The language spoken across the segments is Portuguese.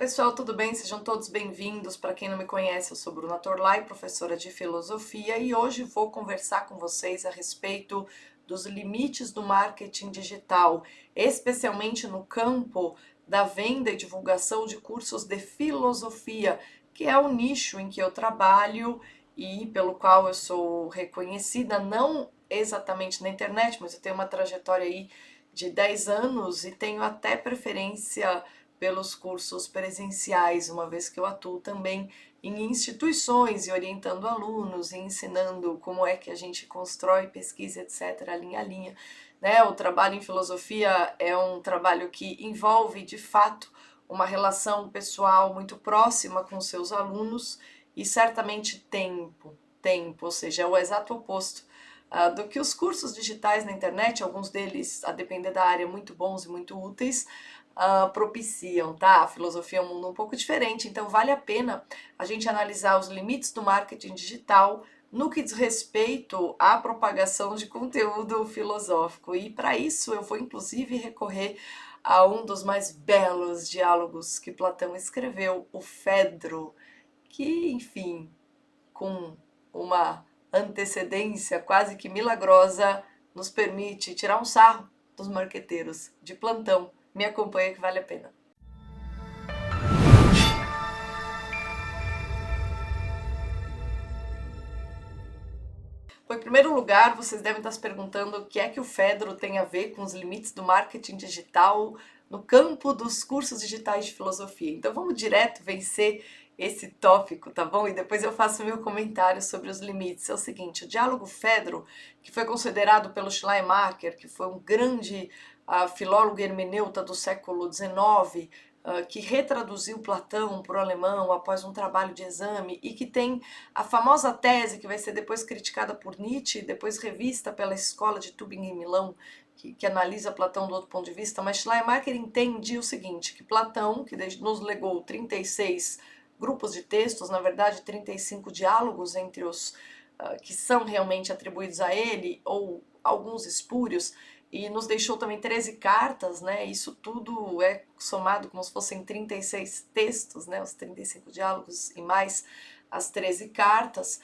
pessoal, tudo bem? Sejam todos bem-vindos. Para quem não me conhece, eu sou Bruna Torlai, professora de filosofia, e hoje vou conversar com vocês a respeito dos limites do marketing digital, especialmente no campo da venda e divulgação de cursos de filosofia, que é o nicho em que eu trabalho e pelo qual eu sou reconhecida, não exatamente na internet, mas eu tenho uma trajetória aí de 10 anos e tenho até preferência pelos cursos presenciais, uma vez que eu atuo também em instituições e orientando alunos e ensinando como é que a gente constrói pesquisa, etc., linha a linha. Né? O trabalho em filosofia é um trabalho que envolve, de fato, uma relação pessoal muito próxima com seus alunos e certamente tempo, ou seja, é o exato oposto do que os cursos digitais na internet, alguns deles, a depender da área, muito bons e muito úteis, propiciam, tá? A filosofia é um mundo um pouco diferente, então vale a pena a gente analisar os limites do marketing digital no que diz respeito à propagação de conteúdo filosófico. E para isso eu vou inclusive recorrer a um dos mais belos diálogos que Platão escreveu, o Fedro, que, enfim, com uma antecedência quase que milagrosa, nos permite tirar um sarro dos marqueteiros de plantão. Me acompanha que vale a pena. Bom, em primeiro lugar, vocês devem estar se perguntando o que é que o Fedro tem a ver com os limites do marketing digital no campo dos cursos digitais de filosofia. Então vamos direto vencer esse tópico, tá bom? E depois eu faço meu comentário sobre os limites. É o seguinte, o diálogo Fedro, que foi considerado pelo Schleiermacher, que foi um grande filólogo e hermeneuta do século XIX, que retraduziu Platão para o alemão após um trabalho de exame e que tem a famosa tese que vai ser depois criticada por Nietzsche, depois revista pela escola de Tübingen em Milão, que analisa Platão do outro ponto de vista, mas Schleiermacher entende o seguinte, que Platão, que nos legou 36 grupos de textos, na verdade 35 diálogos entre os que são realmente atribuídos a ele, ou alguns espúrios, e nos deixou também 13 cartas, né? Isso tudo é somado como se fossem 36 textos, né? Os 35 diálogos e mais as 13 cartas.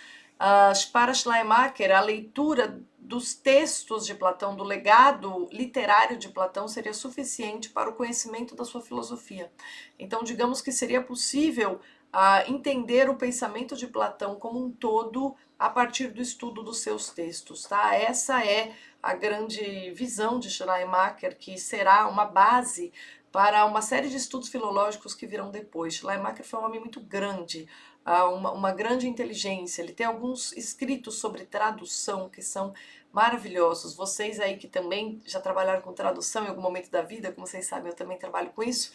Para Schleiermacher, a leitura dos textos de Platão, do legado literário de Platão, seria suficiente para o conhecimento da sua filosofia. Então, digamos que seria possível entender o pensamento de Platão como um todo a partir do estudo dos seus textos, tá? Essa é a grande visão de Schleiermacher, que será uma base para uma série de estudos filológicos que virão depois. Schleiermacher foi um homem muito grande, uma grande inteligência. Ele tem alguns escritos sobre tradução que são maravilhosos. Vocês aí que também já trabalharam com tradução em algum momento da vida, como vocês sabem, eu também trabalho com isso,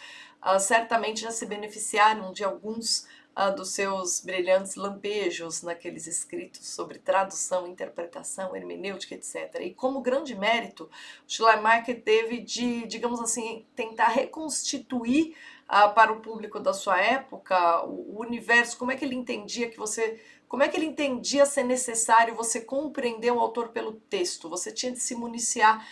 certamente já se beneficiaram de alguns dos seus brilhantes lampejos naqueles escritos sobre tradução, interpretação, hermenêutica, etc. E como grande mérito, Schleiermacher teve de, digamos assim, tentar reconstituir para o público da sua época o universo, como é que ele entendia como é que ele entendia ser necessário você compreender o autor pelo texto. Você tinha de se municiar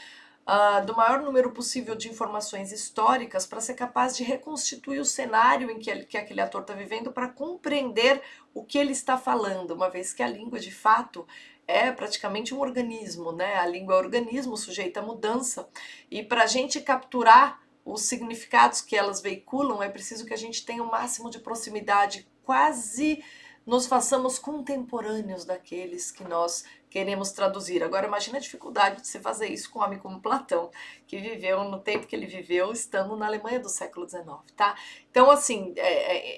do maior número possível de informações históricas para ser capaz de reconstituir o cenário em que aquele ator está vivendo para compreender o que ele está falando, uma vez que a língua, de fato, é praticamente um organismo, né? A língua é um organismo sujeito à mudança, e para a gente capturar os significados que elas veiculam, é preciso que a gente tenha o máximo de proximidade, quase nos façamos contemporâneos daqueles que nós queremos traduzir. Agora imagina a dificuldade de se fazer isso com um homem como Platão, que viveu no tempo que ele viveu, estando na Alemanha do século XIX, tá? Então, assim,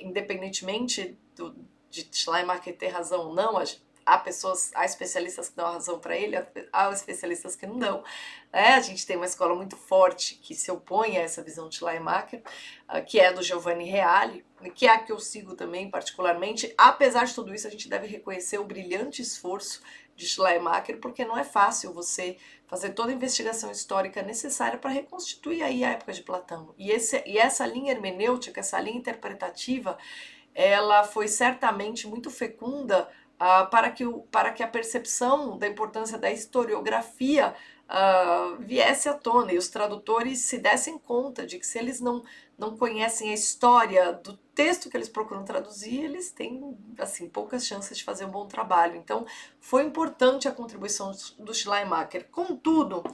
independentemente de Schleiermacher ter razão ou não, há especialistas que dão a razão para ele, há especialistas que não dão. A gente tem uma escola muito forte que se opõe a essa visão de Schleiermacher, que é do Giovanni Reale, que é a que eu sigo também particularmente. Apesar de tudo isso, a gente deve reconhecer o brilhante esforço de Schleiermacher, porque não é fácil você fazer toda a investigação histórica necessária para reconstituir aí a época de Platão. E essa linha hermenêutica, essa linha interpretativa, ela foi certamente muito fecunda para que a percepção da importância da historiografia viesse à tona e os tradutores se dessem conta de que se eles não conhecem a história texto que eles procuram traduzir, eles têm, assim, poucas chances de fazer um bom trabalho. Então, foi importante a contribuição do Schleiermacher. Contudo,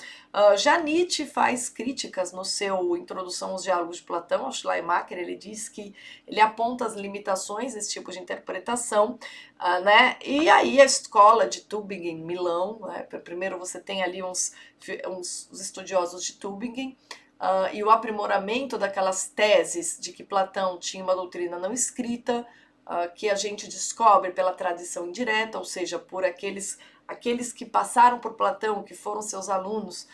já Nietzsche faz críticas no seu Introdução aos Diálogos de Platão, ao Schleiermacher. Ele diz que ele aponta as limitações desse tipo de interpretação, né? E aí a escola de Tübingen, Milão, né? Primeiro você tem ali uns estudiosos de Tübingen, e o aprimoramento daquelas teses de que Platão tinha uma doutrina não escrita, que a gente descobre pela tradição indireta, ou seja, por aqueles que passaram por Platão, que foram seus alunos,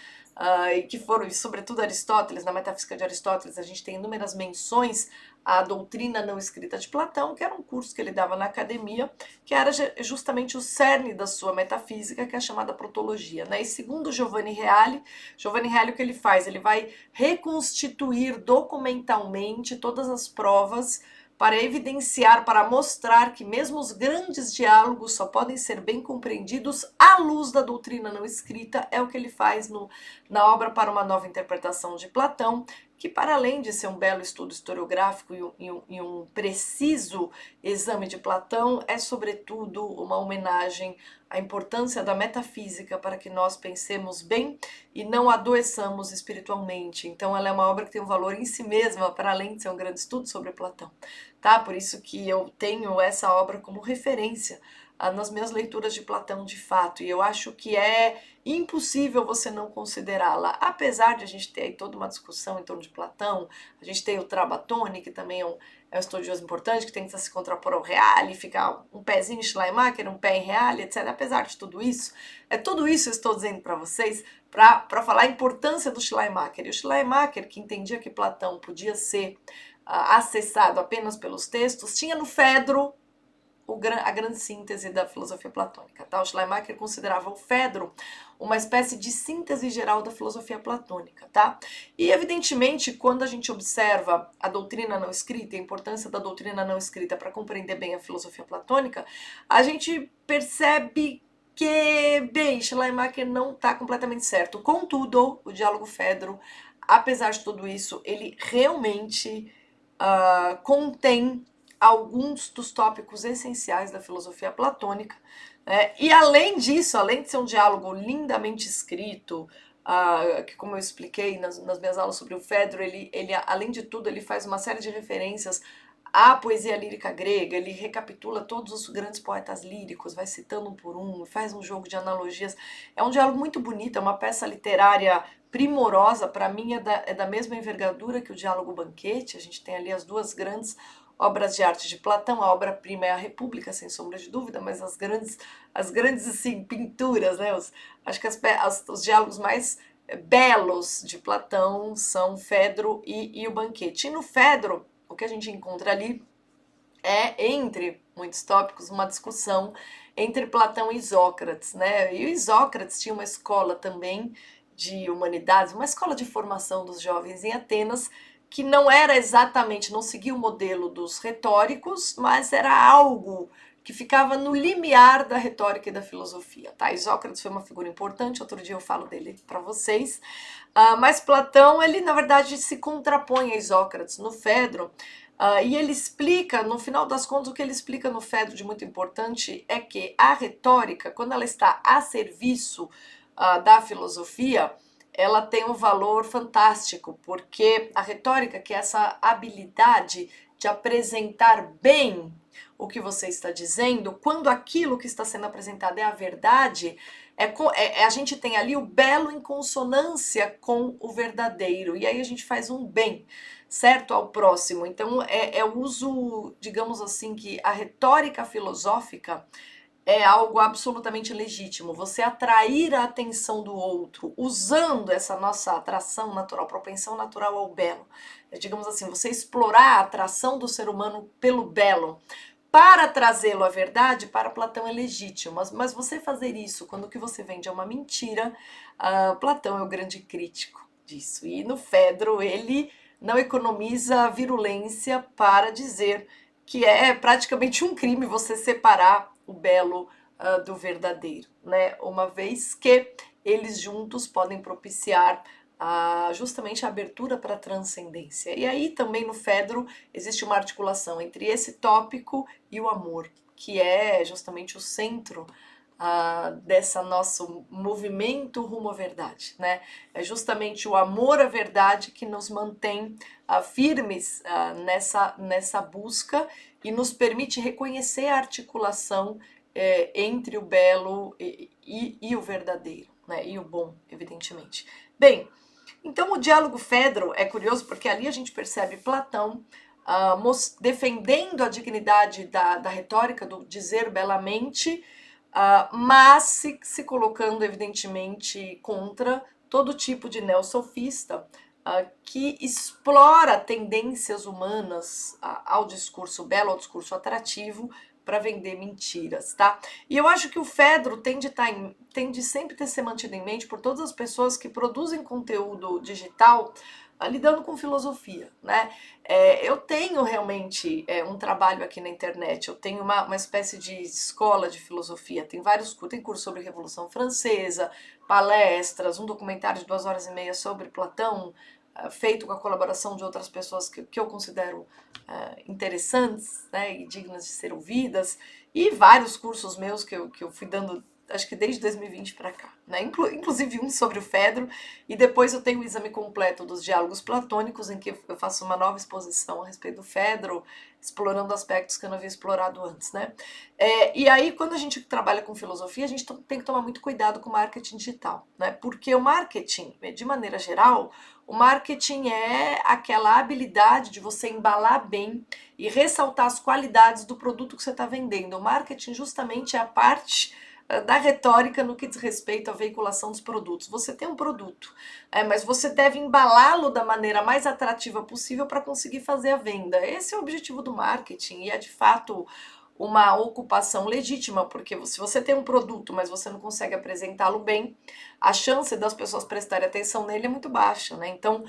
e que foram, e sobretudo Aristóteles, na Metafísica de Aristóteles, a gente tem inúmeras menções à doutrina não escrita de Platão, que era um curso que ele dava na academia, que era justamente o cerne da sua metafísica, que é a chamada protologia, né? E segundo Giovanni Reale, o que ele faz? Ele vai reconstituir documentalmente todas as provas para evidenciar, para mostrar que mesmo os grandes diálogos só podem ser bem compreendidos à luz da doutrina não escrita. É o que ele faz na obra Para uma Nova Interpretação de Platão, que, para além de ser um belo estudo historiográfico e um preciso exame de Platão, é sobretudo uma homenagem à importância da metafísica para que nós pensemos bem e não adoeçamos espiritualmente. Então ela é uma obra que tem um valor em si mesma, para além de ser um grande estudo sobre Platão, tá? Por isso que eu tenho essa obra como referência nas minhas leituras de Platão de fato, e eu acho que é impossível você não considerá-la, apesar de a gente ter aí toda uma discussão em torno de Platão. A gente tem o Trabatone, que também é um estudioso importante, que tenta se contrapor ao Reale, ficar um pezinho em Schleiermacher, um pé em Reale, etc. Apesar de tudo isso, tudo isso eu estou dizendo para vocês para falar a importância do Schleiermacher. E o Schleiermacher, que entendia que Platão podia ser acessado apenas pelos textos, tinha no Fedro a grande síntese da filosofia platônica. Tá? O Schleiermacher considerava o Fedro uma espécie de síntese geral da filosofia platônica. Tá? E, evidentemente, quando a gente observa a doutrina não escrita, a importância da doutrina não escrita para compreender bem a filosofia platônica, a gente percebe que, bem, Schleiermacher não está completamente certo. Contudo, o diálogo Fedro, apesar de tudo isso, ele realmente contém alguns dos tópicos essenciais da filosofia platônica, né? E além disso, além de ser um diálogo lindamente escrito, que como eu expliquei nas minhas aulas sobre o Fedro, ele além de tudo, ele faz uma série de referências à poesia lírica grega, ele recapitula todos os grandes poetas líricos, vai citando um por um, faz um jogo de analogias. É um diálogo muito bonito, é uma peça literária primorosa, para mim é da mesma envergadura que o Diálogo Banquete. A gente tem ali as duas grandes obras de arte de Platão. A obra-prima é a República, sem sombra de dúvida, mas as grandes assim, pinturas, né? Acho que os diálogos mais belos de Platão são Fedro e o Banquete. E no Fedro, o que a gente encontra ali é, entre muitos tópicos, uma discussão entre Platão e Isócrates, né? E o Isócrates tinha uma escola também de humanidades, uma escola de formação dos jovens em Atenas, que não era exatamente, não seguia o modelo dos retóricos, mas era algo que ficava no limiar da retórica e da filosofia, tá? Isócrates foi uma figura importante, outro dia eu falo dele para vocês, mas Platão, ele na verdade se contrapõe a Isócrates no Fedro, e ele explica, no final das contas, o que ele explica no Fedro de muito importante é que a retórica, quando ela está a serviço da filosofia, ela tem um valor fantástico, porque a retórica, que é essa habilidade de apresentar bem o que você está dizendo, quando aquilo que está sendo apresentado é a verdade, a gente tem ali o belo em consonância com o verdadeiro, e aí a gente faz um bem, certo, ao próximo. Então é o uso, digamos assim, que a retórica filosófica é algo absolutamente legítimo. Você atrair a atenção do outro usando essa nossa atração natural, propensão natural ao belo. Digamos assim, você explorar a atração do ser humano pelo belo para trazê-lo à verdade, para Platão é legítimo. Mas você fazer isso quando o que você vende é uma mentira, Platão é o grande crítico disso. E no Fedro ele não economiza virulência para dizer que é praticamente um crime você separar o belo do verdadeiro, né? Uma vez que eles juntos podem propiciar justamente a abertura para a transcendência. E aí também no Fedro existe uma articulação entre esse tópico e o amor, que é justamente o centro desse nosso movimento rumo à verdade, né? É justamente o amor à verdade que nos mantém firmes nessa busca e nos permite reconhecer a articulação entre o belo e o verdadeiro, né? E o bom, evidentemente. Bem, então o diálogo Fedro é curioso porque ali a gente percebe Platão defendendo a dignidade da retórica, do dizer belamente, mas se colocando evidentemente contra todo tipo de neosofista que explora tendências humanas ao discurso belo, ao discurso atrativo, para vender mentiras, tá? E eu acho que o Fedro tende sempre ter ser mantido em mente por todas as pessoas que produzem conteúdo digital lidando com filosofia, né? Eu tenho realmente um trabalho aqui na internet, eu tenho uma espécie de escola de filosofia, tem curso sobre Revolução Francesa, palestras, um documentário de 2 horas e meia sobre Platão, feito com a colaboração de outras pessoas que eu considero interessantes, né, e dignas de ser ouvidas, e vários cursos meus que eu fui dando, acho que desde 2020 para cá, né? Inclusive um sobre o Fedro, e depois eu tenho o exame completo dos diálogos platônicos, em que eu faço uma nova exposição a respeito do Fedro, explorando aspectos que eu não havia explorado antes, né? E aí, quando a gente trabalha com filosofia, a gente tem que tomar muito cuidado com o marketing digital, né? Porque o marketing, de maneira geral, o marketing é aquela habilidade de você embalar bem e ressaltar as qualidades do produto que você está vendendo. O marketing justamente é a parte da retórica no que diz respeito à veiculação dos produtos. Você tem um produto, mas você deve embalá-lo da maneira mais atrativa possível para conseguir fazer a venda. Esse é o objetivo do marketing e é de fato uma ocupação legítima, porque se você tem um produto, mas você não consegue apresentá-lo bem, a chance das pessoas prestarem atenção nele é muito baixa, né? Então,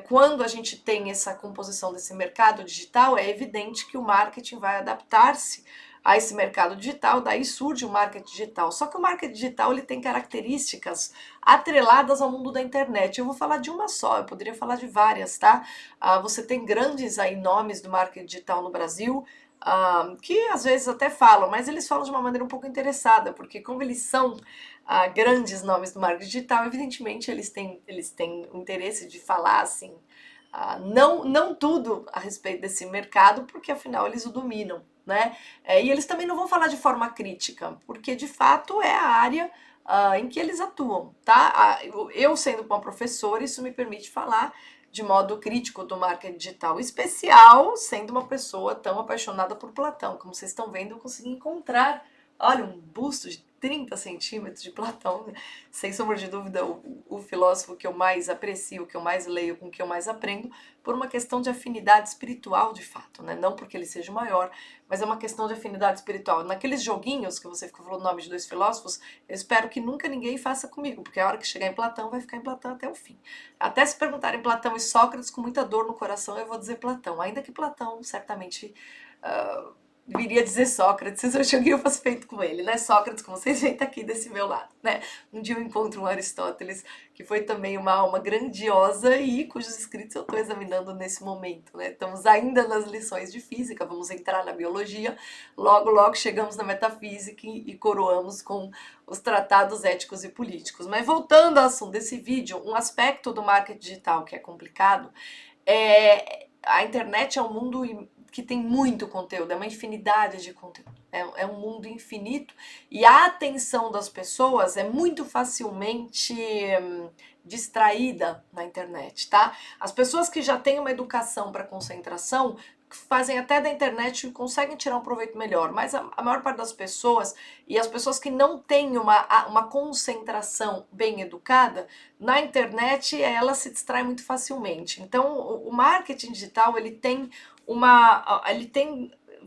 quando a gente tem essa composição desse mercado digital, é evidente que o marketing vai adaptar-se a esse mercado digital, daí surge o marketing digital. Só que o marketing digital ele tem características atreladas ao mundo da internet. Eu vou falar de uma só, eu poderia falar de várias, tá? Você tem grandes aí nomes do marketing digital no Brasil, que às vezes até falam, mas eles falam de uma maneira um pouco interessada, porque como eles são grandes nomes do marketing digital, evidentemente eles têm o interesse de falar assim, não tudo a respeito desse mercado, porque afinal eles o dominam, né? E eles também não vão falar de forma crítica, porque de fato é a área em que eles atuam, tá? Eu sendo uma professora, isso me permite falar de modo crítico do marketing digital, especial sendo uma pessoa tão apaixonada por Platão. Como vocês estão vendo, eu consegui encontrar, olha, um busto de 30 centímetros de Platão, sem sombra de dúvida, o filósofo que eu mais aprecio, que eu mais leio, com que eu mais aprendo, por uma questão de afinidade espiritual, de fato, né? Não porque ele seja o maior, mas é uma questão de afinidade espiritual. Naqueles joguinhos que você ficou falando o nome de 2 filósofos, eu espero que nunca ninguém faça comigo, porque a hora que chegar em Platão, vai ficar em Platão até o fim. Até se perguntarem Platão e Sócrates, com muita dor no coração, eu vou dizer Platão, ainda que Platão certamente viria dizer Sócrates, se eu joguei eu faço feito com ele, né? Sócrates, como vocês veem, tá aqui desse meu lado, né? Um dia eu encontro um Aristóteles, que foi também uma alma grandiosa e cujos escritos eu estou examinando nesse momento, né? Estamos ainda nas lições de física, vamos entrar na biologia, logo, logo chegamos na metafísica e coroamos com os tratados éticos e políticos. Mas voltando ao assunto desse vídeo, um aspecto do marketing digital que é complicado a internet é um mundo que tem muito conteúdo, é uma infinidade de conteúdo, é um mundo infinito e a atenção das pessoas é muito facilmente distraída na internet, tá? As pessoas que já têm uma educação para concentração fazem até da internet e conseguem tirar um proveito melhor, mas a maior parte das pessoas e as pessoas que não têm uma concentração bem educada, na internet ela se distrai muito facilmente. Então o marketing digital ele tem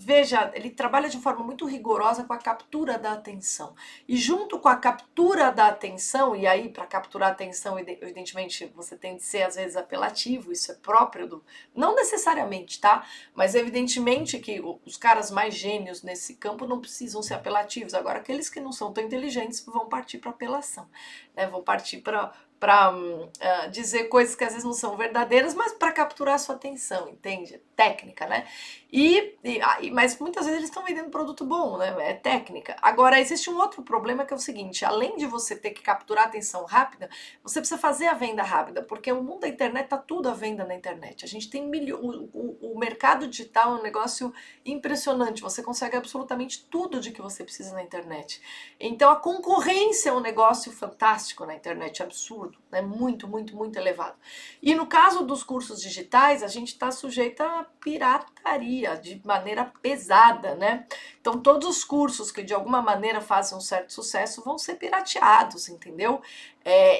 veja, ele trabalha de forma muito rigorosa com a captura da atenção. E junto com a captura da atenção, e aí para capturar a atenção, evidentemente, você tem de ser às vezes apelativo, isso é próprio do... Não necessariamente, tá? Mas evidentemente que os caras mais gênios nesse campo não precisam ser apelativos. Agora, aqueles que não são tão inteligentes vão partir para apelação, né? Vão partir para dizer coisas que às vezes não são verdadeiras, mas para capturar a sua atenção, entende? Técnica, né? Mas muitas vezes eles estão vendendo produto bom, né? É técnica. Agora, existe um outro problema que é o seguinte: além de você ter que capturar a atenção rápida, você precisa fazer a venda rápida, porque o mundo da internet está tudo à venda na internet. A gente tem o mercado digital é um negócio impressionante. Você consegue absolutamente tudo de que você precisa na internet. Então, a concorrência é um negócio fantástico na internet, absurdo, né? Muito, muito, muito elevado. E no caso dos cursos digitais, a gente está sujeito a pirataria de maneira pesada, né? Então, todos os cursos que de alguma maneira fazem um certo sucesso vão ser pirateados, entendeu?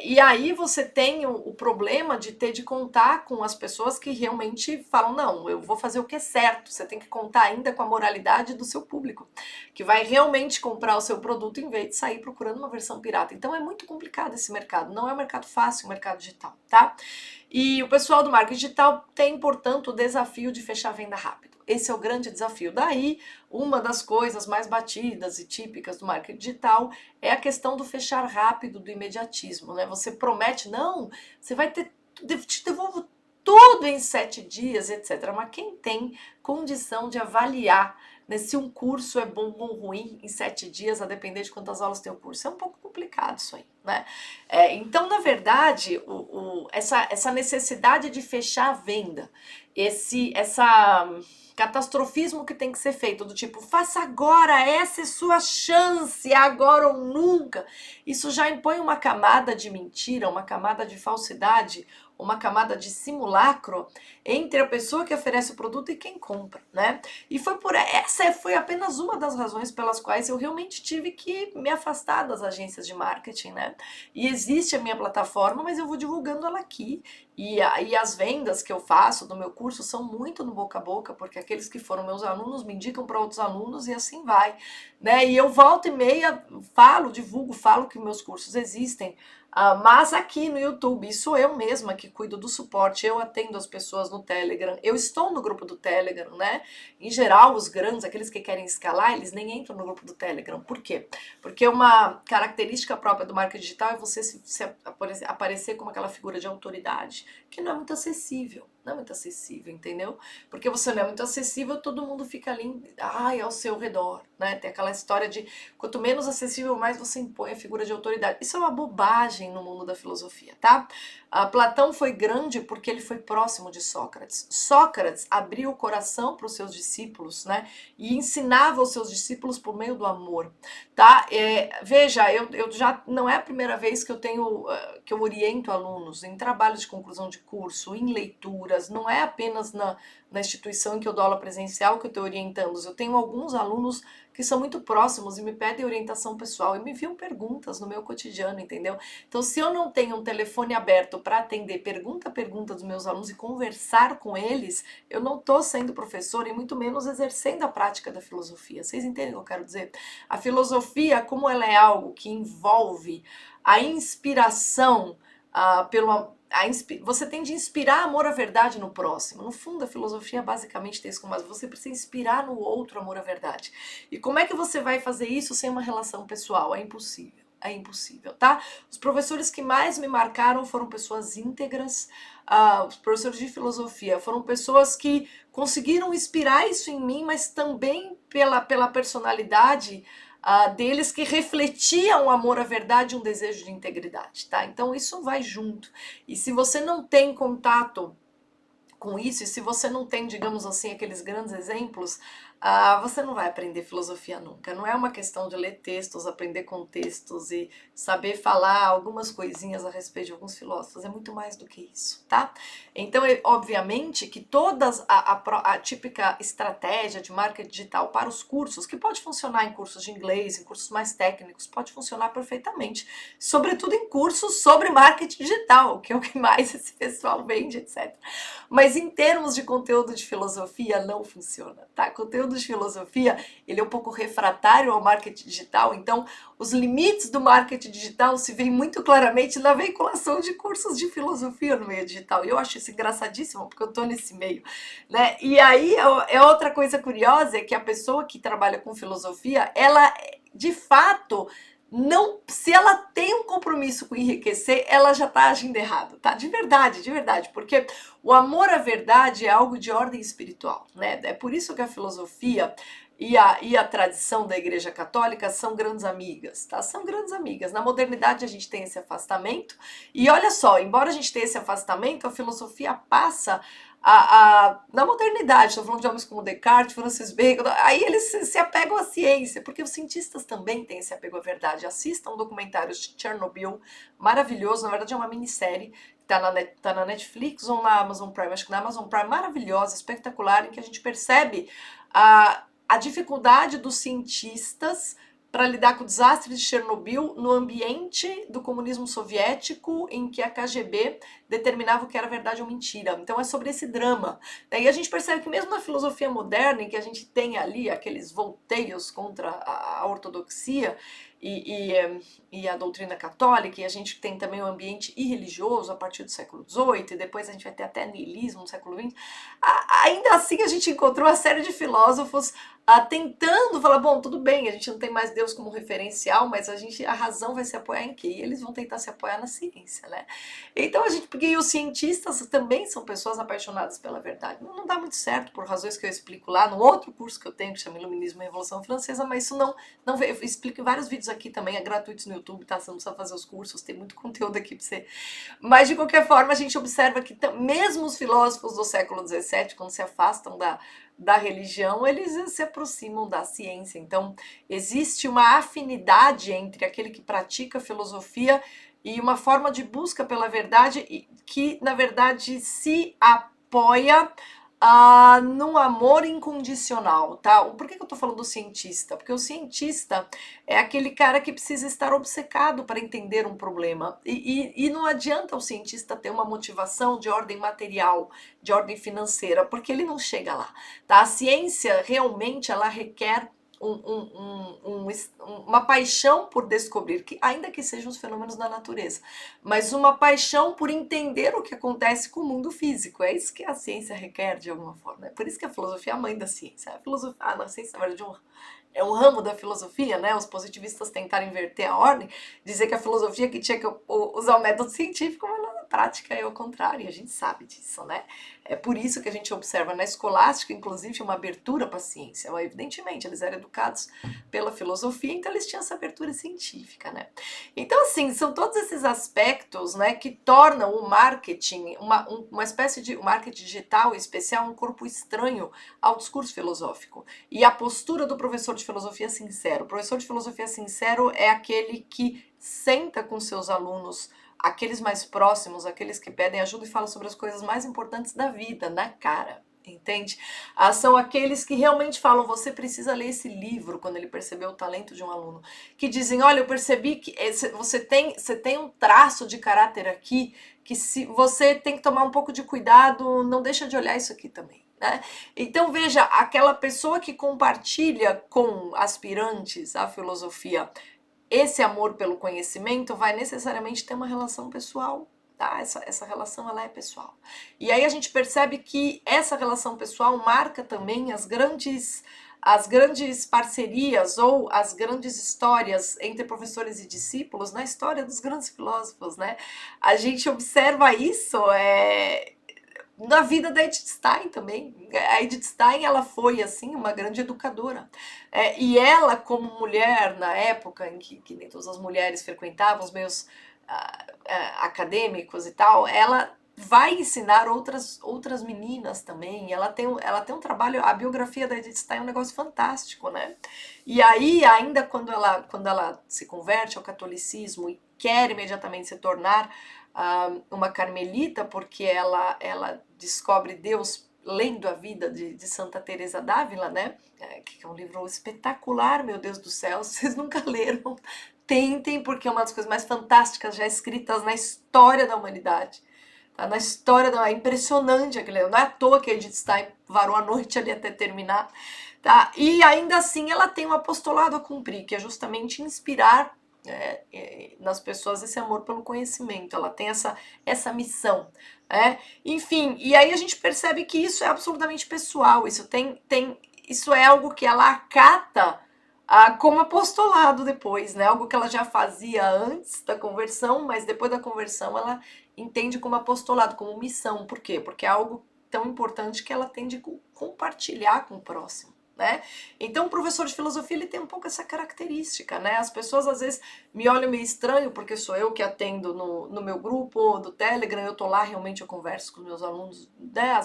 E aí você tem o problema de ter de contar com as pessoas que realmente falam, não, eu vou fazer o que é certo. Você tem que contar ainda com a moralidade do seu público, que vai realmente comprar o seu produto em vez de sair procurando uma versão pirata. Então é muito complicado esse mercado, não é um mercado fácil, o mercado digital, tá? E o pessoal do marketing digital tem, portanto, o desafio de fechar a venda rápido. Esse é o grande desafio. Daí, uma das coisas mais batidas e típicas do marketing digital é a questão do fechar rápido, do imediatismo, né? Você promete, não, você vai ter, te devolvo tudo em 7 dias, etc. Mas quem tem condição de avaliar, né, se um curso é bom ou ruim em 7 dias, a depender de quantas aulas tem o curso? É um pouco complicado isso aí, né? Então, na verdade, essa necessidade de fechar a venda, essa catastrofismo que tem que ser feito, do tipo, faça agora, essa é sua chance, agora ou nunca, isso já impõe uma camada de mentira, uma camada de falsidade, uma camada de simulacro entre a pessoa que oferece o produto e quem compra, né? E essa foi apenas uma das razões pelas quais eu realmente tive que me afastar das agências de marketing, né? E existe a minha plataforma, mas eu vou divulgando ela aqui. E as vendas que eu faço do meu curso são muito no boca a boca, porque aqueles que foram meus alunos me indicam para outros alunos e assim vai, né? E eu volta e meia divulgo, falo que meus cursos existem, mas aqui no YouTube, sou eu mesma que cuido do suporte, eu atendo as pessoas no Telegram, eu estou no grupo do Telegram, né? Em geral, os grandes, aqueles que querem escalar, eles nem entram no grupo do Telegram. Por quê? Porque uma característica própria do marketing digital é você aparecer como aquela figura de autoridade, que não é muito acessível. Não é muito acessível, entendeu? Porque você não é muito acessível, todo mundo fica ali, ao seu redor, né? Tem aquela história de quanto menos acessível, mais você impõe a figura de autoridade. Isso é uma bobagem no mundo da filosofia, tá? Platão foi grande porque ele foi próximo de Sócrates. Sócrates abriu o coração para os seus discípulos, né? E ensinava os seus discípulos por meio do amor, tá? Veja, eu já não é a primeira vez que eu oriento alunos em trabalhos de conclusão de curso, em leituras, não é apenas na instituição em que eu dou aula presencial que eu estou orientando. Eu tenho alguns alunos que são muito próximos e me pedem orientação pessoal e me enviam perguntas no meu cotidiano, entendeu? Então, se eu não tenho um telefone aberto para atender pergunta a pergunta dos meus alunos e conversar com eles, eu não estou sendo professora e muito menos exercendo a prática da filosofia. Vocês entendem o que eu quero dizer? A filosofia, como ela é algo que envolve a inspiração você tem de inspirar amor à verdade no próximo. No fundo, a filosofia basicamente tem isso como base. Você precisa inspirar no outro amor à verdade. E como é que você vai fazer isso sem uma relação pessoal? É impossível. É impossível, tá? Os professores que mais me marcaram foram pessoas íntegras, os professores de filosofia foram pessoas que conseguiram inspirar isso em mim, mas também pela personalidade deles que refletiam o amor à verdade e um desejo de integridade, tá? Então isso vai junto. E se você não tem contato com isso, e se você não tem, digamos assim, aqueles grandes exemplos, você não vai aprender filosofia nunca. Não é uma questão de ler textos, aprender contextos e saber falar algumas coisinhas a respeito de alguns filósofos. É muito mais do que isso, tá? Então, obviamente que todas a típica estratégia de marketing digital para os cursos, que pode funcionar em cursos de inglês, em cursos mais técnicos, pode funcionar perfeitamente, sobretudo em cursos sobre marketing digital, que é o que mais esse pessoal vende, etc. Mas em termos de conteúdo de filosofia, não funciona, tá? Conteúdo de filosofia, ele é um pouco refratário ao marketing digital, então os limites do marketing digital se veem muito claramente na veiculação de cursos de filosofia no meio digital. E eu acho isso engraçadíssimo, porque eu tô nesse meio, né? E aí, outra coisa curiosa é que a pessoa que trabalha com filosofia, ela, de fato, não, se ela tem um compromisso com enriquecer, ela já está agindo errado, tá? De verdade, porque o amor à verdade é algo de ordem espiritual, né? É por isso que a filosofia e a tradição da Igreja Católica são grandes amigas, tá? São grandes amigas. Na modernidade a gente tem esse afastamento, e olha só, embora a gente tenha esse afastamento, a filosofia passa na modernidade, estou falando de homens como Descartes, Francis Bacon, aí eles se apegam à ciência, porque os cientistas também têm esse apego à verdade. Assistam um documentário de Chernobyl, maravilhoso, na verdade é uma minissérie, tá na Netflix ou na Amazon Prime, acho que na Amazon Prime, maravilhosa, espetacular, em que a gente percebe a dificuldade dos cientistas para lidar com o desastre de Chernobyl no ambiente do comunismo soviético, em que a KGB determinava o que era verdade ou mentira. Então é sobre esse drama. Daí a gente percebe que mesmo na filosofia moderna, em que a gente tem ali aqueles volteios contra a ortodoxia e a doutrina católica, e a gente tem também o ambiente irreligioso a partir do século XVIII, e depois a gente vai ter até niilismo no século XX, ainda assim a gente encontrou uma série de filósofos tentando falar, bom, tudo bem, a gente não tem mais Deus como referencial, mas a razão vai se apoiar em quê? E eles vão tentar se apoiar na ciência, né? Então porque os cientistas também são pessoas apaixonadas pela verdade. Não dá muito certo, por razões que eu explico lá no outro curso que eu tenho, que chama Iluminismo e Revolução Francesa, mas isso não eu explico em vários vídeos aqui também, é gratuitos no YouTube, tá? Você não precisa fazer os cursos, tem muito conteúdo aqui pra você. Mas, de qualquer forma, a gente observa que mesmo os filósofos do século XVII, quando se afastam da religião, eles se aproximam da ciência. Então, existe uma afinidade entre aquele que pratica filosofia e uma forma de busca pela verdade que, na verdade, se apoia num amor incondicional, tá? Por que eu tô falando do cientista? Porque o cientista é aquele cara que precisa estar obcecado para entender um problema. E não adianta o cientista ter uma motivação de ordem material, de ordem financeira, porque ele não chega lá, tá? A ciência realmente ela requer uma paixão por descobrir, que ainda que sejam os fenômenos da natureza, mas uma paixão por entender o que acontece com o mundo físico. É isso que a ciência requer de alguma forma. É por isso que a filosofia é a mãe da ciência. A filosofia, a ciência, na verdade, é um ramo da filosofia, né? Os positivistas tentaram inverter a ordem, dizer que a filosofia que tinha que usar o método científico, mas na prática é o contrário, e a gente sabe disso, né? É por isso que a gente observa na escolástica, inclusive, uma abertura para a ciência. Evidentemente, eles eram educados pela filosofia, então eles tinham essa abertura científica, né? Então, assim, são todos esses aspectos, né, que tornam o marketing uma espécie de marketing digital especial, um corpo estranho ao discurso filosófico. E a postura do professor de filosofia sincero. O professor de filosofia sincero é aquele que senta com seus alunos, aqueles mais próximos, aqueles que pedem ajuda e falam sobre as coisas mais importantes da vida, na cara. Entende? São aqueles que realmente falam, você precisa ler esse livro, quando ele percebeu o talento de um aluno. Que dizem, olha, eu percebi que você tem um traço de caráter aqui, que se você tem que tomar um pouco de cuidado, não deixa de olhar isso aqui também. Né? Então veja, aquela pessoa que compartilha com aspirantes à filosofia esse amor pelo conhecimento vai necessariamente ter uma relação pessoal, tá? Essa relação ela é pessoal. E aí a gente percebe que essa relação pessoal marca também as grandes parcerias ou as grandes histórias entre professores e discípulos na história dos grandes filósofos, né? A gente observa isso na vida da Edith Stein também. A Edith Stein, ela foi, assim, uma grande educadora. E ela, como mulher, na época em que nem todas as mulheres frequentavam os meios acadêmicos e tal, ela vai ensinar outras meninas também. Ela tem um trabalho, a biografia da Edith Stein é um negócio fantástico, né? E aí, ainda quando ela se converte ao catolicismo e quer imediatamente se tornar uma carmelita, porque ela descobre Deus lendo a vida de Santa Teresa d'Ávila, né? Que é um livro espetacular, meu Deus do céu, se vocês nunca leram, tentem, porque é uma das coisas mais fantásticas já escritas na história da humanidade. Tá? Na história é impressionante aquele livro, não é à toa que a Edith Stein varou a noite ali até terminar. Tá? E ainda assim ela tem um apostolado a cumprir, que é justamente inspirar nas pessoas esse amor pelo conhecimento. Ela tem essa missão. Enfim, e aí a gente percebe que isso é absolutamente pessoal. Isso é algo que ela acata como apostolado depois, né? Algo que ela já fazia antes da conversão, mas depois da conversão ela entende como apostolado, como missão. Por quê? Porque é algo tão importante que ela tem de compartilhar com o próximo. Né? Então o professor de filosofia ele tem um pouco essa característica, né? As pessoas às vezes me olham meio estranho porque sou eu que atendo no meu grupo do Telegram, eu tô lá, realmente eu converso com os meus alunos, né?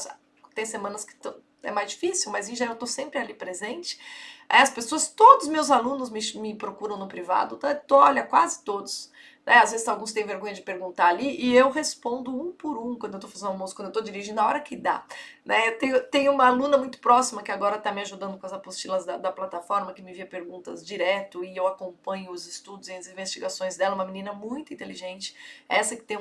Tem semanas que é mais difícil, mas em geral eu tô sempre ali presente. As pessoas, todos os meus alunos me procuram no privado, tá? Olha, quase todos. Né? Às vezes alguns têm vergonha de perguntar ali e eu respondo um por um quando eu tô fazendo almoço, quando eu tô dirigindo, na hora que dá. Né? Eu tenho uma aluna muito próxima que agora está me ajudando com as apostilas da plataforma, que me envia perguntas direto e eu acompanho os estudos e as investigações dela, uma menina muito inteligente, essa que tem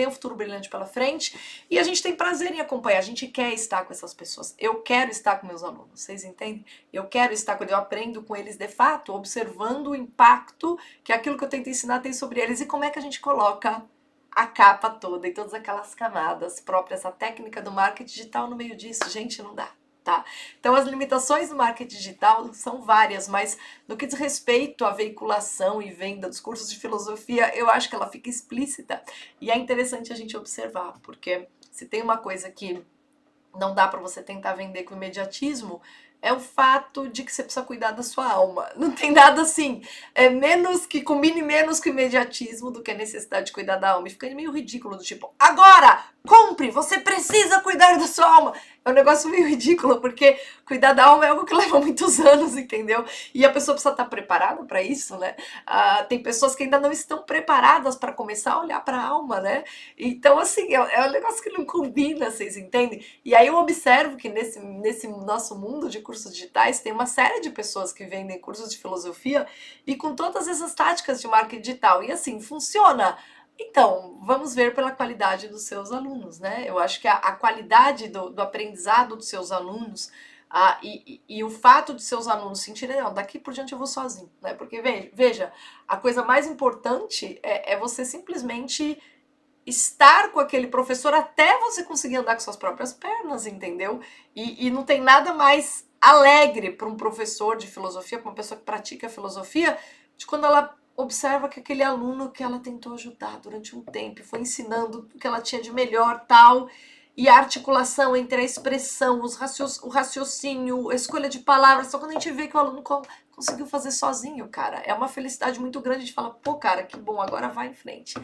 um futuro brilhante pela frente, e a gente tem prazer em acompanhar, a gente quer estar com essas pessoas. Eu quero estar com meus alunos, vocês entendem? Eu quero estar quando eu aprendo com eles de fato, observando o impacto que aquilo que eu tento ensinar tem sobre eles e como é que a gente coloca a capa toda e todas aquelas camadas próprias, a técnica do marketing digital no meio disso, gente, não dá, tá? Então as limitações do marketing digital são várias, mas no que diz respeito à veiculação e venda dos cursos de filosofia, eu acho que ela fica explícita e é interessante a gente observar, porque se tem uma coisa que não dá para você tentar vender com imediatismo, é o fato de que você precisa cuidar da sua alma. Não tem nada assim, combine menos com imediatismo do que a necessidade de cuidar da alma. E fica meio ridículo, do tipo, agora, compre, você precisa cuidar da sua alma. É um negócio meio ridículo, porque cuidar da alma é algo que leva muitos anos, entendeu? E a pessoa precisa estar preparada para isso, né? Tem pessoas que ainda não estão preparadas para começar a olhar para a alma, né? Então, assim, é um negócio que não combina, vocês entendem? E aí eu observo que nesse nosso mundo de cursos digitais tem uma série de pessoas que vendem cursos de filosofia e com todas essas táticas de marketing digital. E assim, funciona. Então, vamos ver pela qualidade dos seus alunos, né? Eu acho que a qualidade do aprendizado dos seus alunos e o fato de seus alunos sentirem, não, daqui por diante eu vou sozinho, né? Porque veja, a coisa mais importante é você simplesmente estar com aquele professor até você conseguir andar com suas próprias pernas, entendeu? E não tem nada mais alegre para um professor de filosofia, para uma pessoa que pratica filosofia, de quando ela observa que aquele aluno que ela tentou ajudar durante um tempo, foi ensinando o que ela tinha de melhor, tal, e a articulação entre a expressão, o raciocínio, a escolha de palavras, só quando a gente vê que o aluno conseguiu fazer sozinho, cara. É uma felicidade muito grande de falar, pô, cara, que bom, agora vai em frente.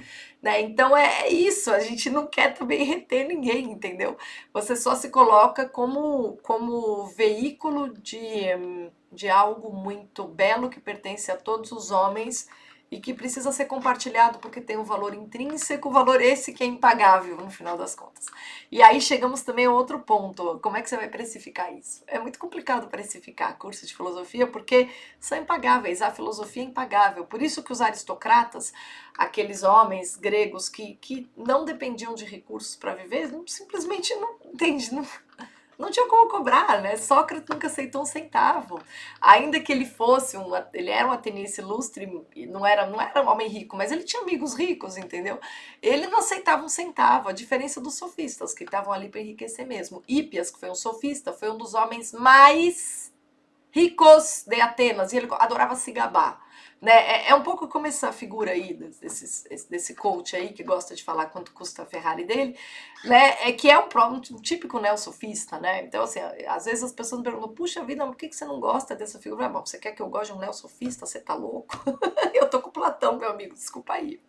Né? Então é isso, a gente não quer também reter ninguém, entendeu? Você só se coloca como veículo de algo muito belo que pertence a todos os homens e que precisa ser compartilhado porque tem um valor intrínseco, valor esse que é impagável no final das contas. E aí chegamos também a outro ponto, como é que você vai precificar isso? É muito complicado precificar curso de filosofia porque são impagáveis, a filosofia é impagável, por isso que os aristocratas, aqueles homens gregos que não dependiam de recursos para viver, simplesmente não entende, não tinha como cobrar, né? Sócrates nunca aceitou um centavo. Ainda que ele era um ateniense ilustre, e não era um homem rico, mas ele tinha amigos ricos, entendeu? Ele não aceitava um centavo, a diferença dos sofistas, que estavam ali para enriquecer mesmo. Hípias, que foi um sofista, foi um dos homens mais ricos de Atenas, e ele adorava se gabar. Né? É um pouco como essa figura aí, desse coach aí, que gosta de falar quanto custa a Ferrari dele, né? Que é um típico neosofista, né? Então, assim, às vezes as pessoas me perguntam, puxa vida, por que você não gosta dessa figura? Bom, você quer que eu goste de um neosofista? Você tá louco? Eu tô com Platão, meu amigo, desculpa aí.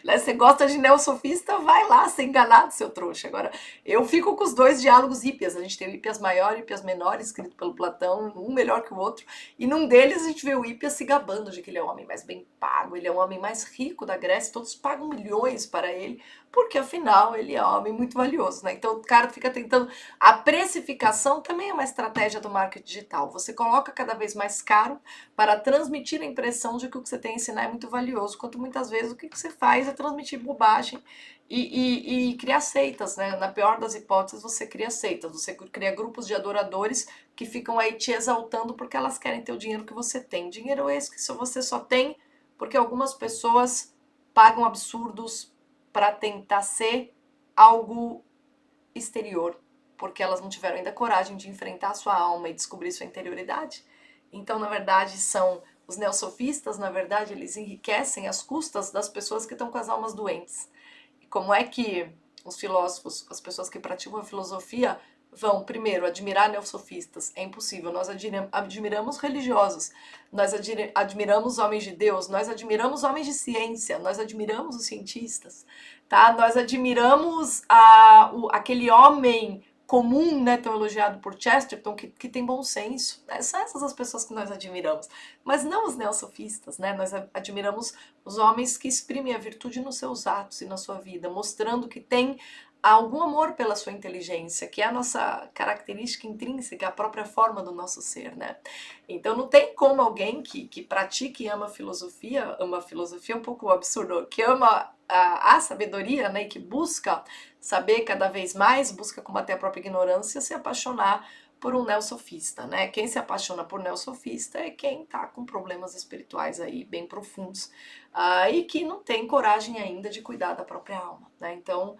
Né? Você gosta de neosofista? Vai lá ser enganado, seu trouxa. Agora, eu fico com os dois diálogos Hípias. A gente tem o Hípias maior e o Hípias menor, escrito pelo Platão, um melhor que o outro. E num deles a gente vê o Hípias se gabando de que ele é o homem mais bem pago, ele é o homem mais rico da Grécia, todos pagam milhões para ele, porque afinal ele é um homem muito valioso, né? Então o cara fica tentando. A precificação também é uma estratégia do marketing digital. Você coloca cada vez mais caro para transmitir a impressão de que o que você tem a ensinar é muito valioso, quanto muitas vezes o que você faz é transmitir bobagem e criar seitas, né? Na pior das hipóteses, você cria seitas, você cria grupos de adoradores que ficam aí te exaltando porque elas querem ter o dinheiro que você tem. Dinheiro esse que você só tem porque algumas pessoas pagam absurdos para tentar ser algo exterior, porque elas não tiveram ainda coragem de enfrentar a sua alma e descobrir sua interioridade. Então, na verdade, são os neosofistas, na verdade, eles enriquecem às custas das pessoas que estão com as almas doentes. E como é que os filósofos, as pessoas que praticam a filosofia, vão, primeiro, admirar neosofistas? É impossível. Nós admiramos religiosos, nós admiramos homens de Deus, nós admiramos homens de ciência, nós admiramos os cientistas, tá? Nós admiramos aquele homem comum, né, tão elogiado por Chesterton, que tem bom senso, né? São essas as pessoas que nós admiramos, mas não os neosofistas, né? Nós admiramos os homens que exprimem a virtude nos seus atos e na sua vida, mostrando que tem algum amor pela sua inteligência, que é a nossa característica intrínseca, a própria forma do nosso ser, né? Então não tem como alguém que pratica e ama a filosofia é um pouco absurdo, que ama a sabedoria, né, e que busca saber cada vez mais, busca combater a própria ignorância, se apaixonar por um neosofista, né? Quem se apaixona por neosofista é quem tá com problemas espirituais aí bem profundos, e que não tem coragem ainda de cuidar da própria alma, né? Então,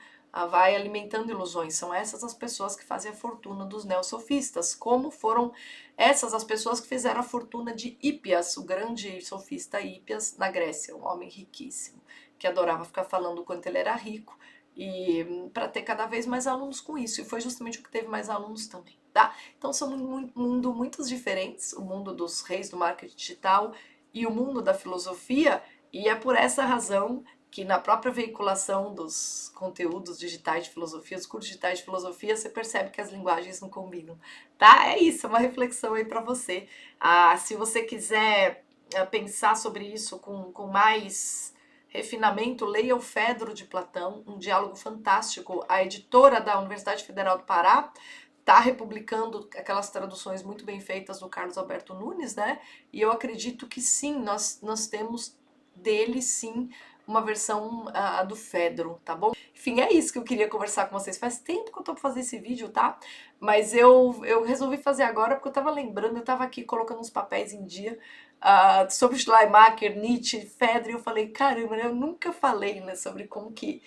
vai alimentando ilusões. São essas as pessoas que fazem a fortuna dos neosofistas, como foram essas as pessoas que fizeram a fortuna de Hípias, o grande sofista Hípias, na Grécia, um homem riquíssimo, que adorava ficar falando o quanto ele era rico, e para ter cada vez mais alunos com isso, e foi justamente o que teve mais alunos também, tá? Então são mundos muito diferentes, o mundo dos reis do marketing digital e o mundo da filosofia, e é por essa razão que na própria veiculação dos conteúdos digitais de filosofia, os cursos digitais de filosofia, você percebe que as linguagens não combinam, tá? É isso, é uma reflexão aí para você. Se você quiser pensar sobre isso com mais refinamento, leia o Fedro de Platão, um diálogo fantástico. A editora da Universidade Federal do Pará está republicando aquelas traduções muito bem feitas do Carlos Alberto Nunes, né? E eu acredito que sim, nós temos dele sim uma versão do Fedro, tá bom? Enfim, é isso que eu queria conversar com vocês. Faz tempo que eu tô pra fazer esse vídeo, tá? Mas eu resolvi fazer agora porque eu tava lembrando, eu tava aqui colocando uns papéis em dia sobre Schleiermacher, Nietzsche, Fedro, e eu falei, caramba, eu nunca falei, né, sobre como que,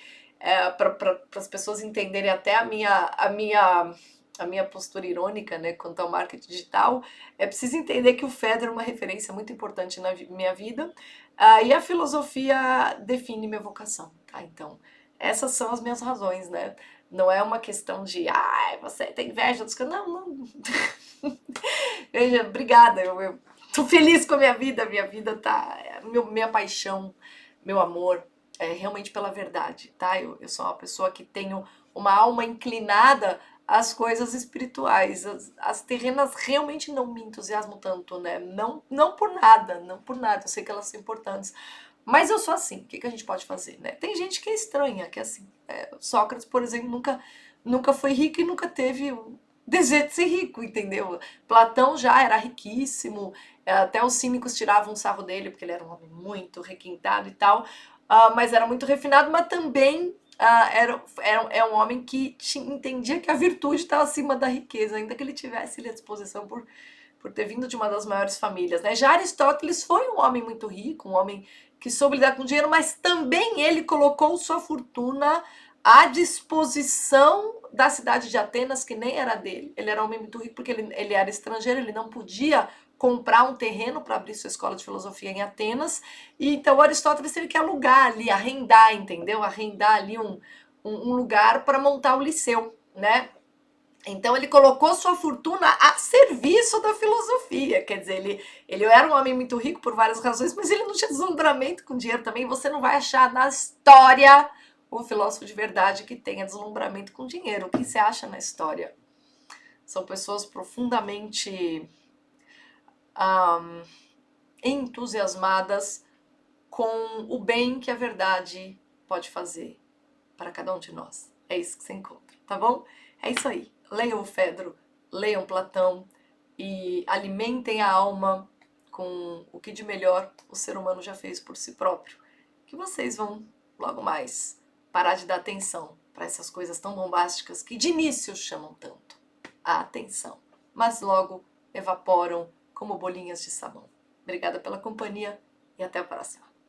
para as pessoas entenderem até a minha postura irônica, né, quanto ao marketing digital, é preciso entender que o Fedro é uma referência muito importante na minha vida, e a filosofia define minha vocação, tá? Então, essas são as minhas razões, né? Não é uma questão de, você tem inveja dos caras. Não, não. Veja, obrigada, eu tô feliz com a minha vida tá, minha paixão, meu amor, é realmente pela verdade, tá? Eu sou uma pessoa que tenho uma alma inclinada às coisas espirituais, as terrenas realmente não me entusiasmam tanto, né? Não por nada, não por nada, eu sei que elas são importantes, mas eu sou assim, o que que a gente pode fazer, né? Tem gente que é estranha, que é assim, Sócrates, por exemplo, nunca foi rico e nunca teve o desejo de ser rico, entendeu? Platão já era riquíssimo, até os cínicos tiravam um sarro dele, porque ele era um homem muito requintado e tal, mas era muito refinado, mas também é um homem que entendia que a virtude estava acima da riqueza, ainda que ele tivesse ali à disposição por ter vindo de uma das maiores famílias, né? Já Aristóteles foi um homem muito rico, um homem que soube lidar com dinheiro, mas também ele colocou sua fortuna à disposição da cidade de Atenas, que nem era dele. Ele era um homem muito rico porque ele era estrangeiro, ele não podia comprar um terreno para abrir sua escola de filosofia em Atenas, e então Aristóteles teve que alugar ali, arrendar, entendeu? Arrendar ali um lugar para montar o liceu, né? Então ele colocou sua fortuna a serviço da filosofia, quer dizer, ele era um homem muito rico por várias razões, mas ele não tinha deslumbramento com dinheiro também. Você não vai achar na história um filósofo de verdade que tenha deslumbramento com dinheiro. O que você acha na história? São pessoas profundamente entusiasmadas com o bem que a verdade pode fazer para cada um de nós. É isso que você encontra, tá bom? É isso aí. Leiam o Fedro, leiam Platão e alimentem a alma com o que de melhor o ser humano já fez por si próprio. Que vocês vão, logo mais, parar de dar atenção para essas coisas tão bombásticas que de início chamam tanto a atenção, mas logo evaporam como bolinhas de sabão. Obrigada pela companhia e até a próxima.